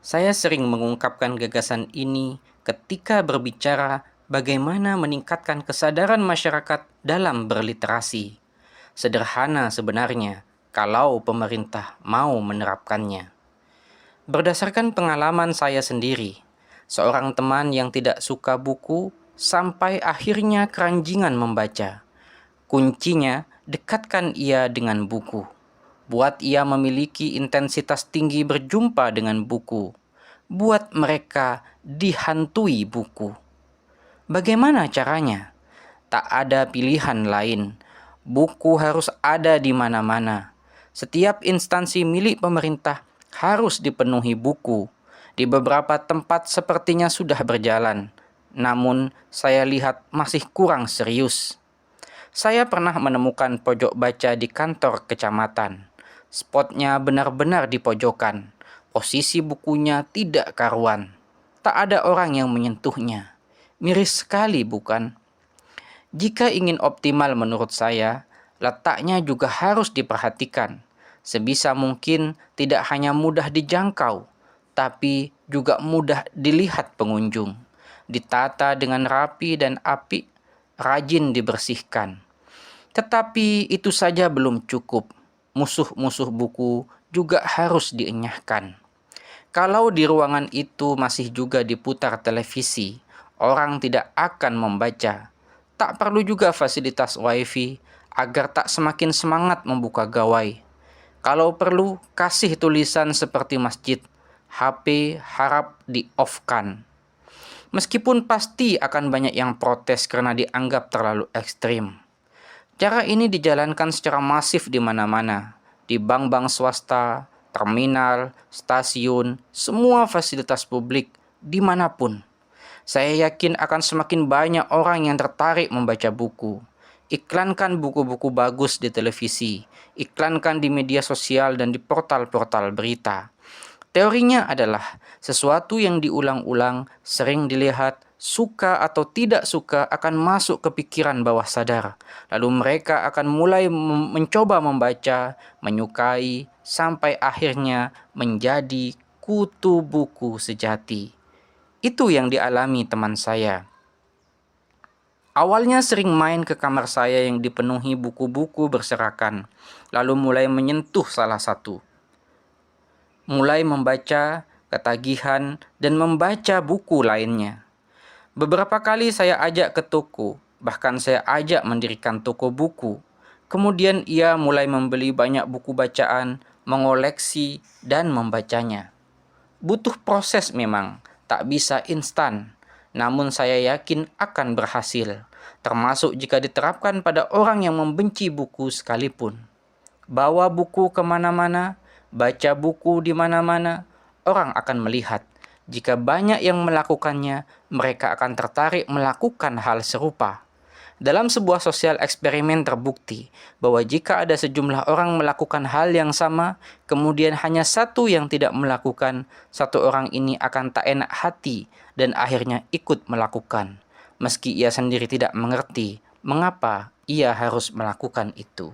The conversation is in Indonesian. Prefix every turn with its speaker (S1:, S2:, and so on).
S1: Saya sering mengungkapkan gagasan ini ketika berbicara bagaimana meningkatkan kesadaran masyarakat dalam berliterasi. Sederhana sebenarnya kalau pemerintah mau menerapkannya. Berdasarkan pengalaman saya sendiri, seorang teman yang tidak suka buku sampai akhirnya keranjingan membaca. Kuncinya, dekatkan ia dengan buku. Buat ia memiliki intensitas tinggi berjumpa dengan buku. Buat mereka dihantui buku. Bagaimana caranya? Tak ada pilihan lain. Buku harus ada di mana-mana. Setiap instansi milik pemerintah harus dipenuhi buku. Di beberapa tempat sepertinya sudah berjalan. Namun, saya lihat masih kurang serius. Saya pernah menemukan pojok baca di kantor kecamatan. Spotnya benar-benar di pojokan. Posisi bukunya tidak karuan. Tak ada orang yang menyentuhnya. Miris sekali, bukan? Jika ingin optimal menurut saya, letaknya juga harus diperhatikan. Sebisa mungkin tidak hanya mudah dijangkau, tapi juga mudah dilihat pengunjung. Ditata dengan rapi dan apik, rajin dibersihkan. Tetapi itu saja belum cukup. Musuh-musuh buku juga harus dienyahkan. Kalau di ruangan itu masih juga diputar televisi, orang tidak akan membaca. Tak perlu juga fasilitas wifi agar tak semakin semangat membuka gawai. Kalau perlu, kasih tulisan seperti masjid, HP harap di-off-kan. Meskipun pasti akan banyak yang protes karena dianggap terlalu ekstrim. Cara ini dijalankan secara masif di mana-mana, di bank-bank swasta, terminal, stasiun, semua fasilitas publik, dimanapun. Saya yakin akan semakin banyak orang yang tertarik membaca buku. Iklankan buku-buku bagus di televisi, iklankan di media sosial dan di portal-portal berita. Teorinya adalah sesuatu yang diulang-ulang, sering dilihat, suka atau tidak suka akan masuk ke pikiran bawah sadar. Lalu mereka akan mulai mencoba membaca, menyukai, sampai akhirnya menjadi kutu buku sejati. Itu yang dialami teman saya. Awalnya sering main ke kamar saya yang dipenuhi buku-buku berserakan, lalu mulai menyentuh salah satu. Mulai membaca, ketagihan, dan membaca buku lainnya. Beberapa kali saya ajak ke toko, bahkan saya ajak mendirikan toko buku. Kemudian ia mulai membeli banyak buku bacaan, mengoleksi, dan membacanya. Butuh proses memang, tak bisa instan. Namun saya yakin akan berhasil, termasuk jika diterapkan pada orang yang membenci buku sekalipun. Bawa buku kemana-mana, baca buku di mana-mana, orang akan melihat. Jika banyak yang melakukannya, mereka akan tertarik melakukan hal serupa. Dalam sebuah sosial eksperimen terbukti bahwa jika ada sejumlah orang melakukan hal yang sama, kemudian hanya satu yang tidak melakukan, satu orang ini akan tak enak hati dan akhirnya ikut melakukan, meski ia sendiri tidak mengerti mengapa ia harus melakukan itu.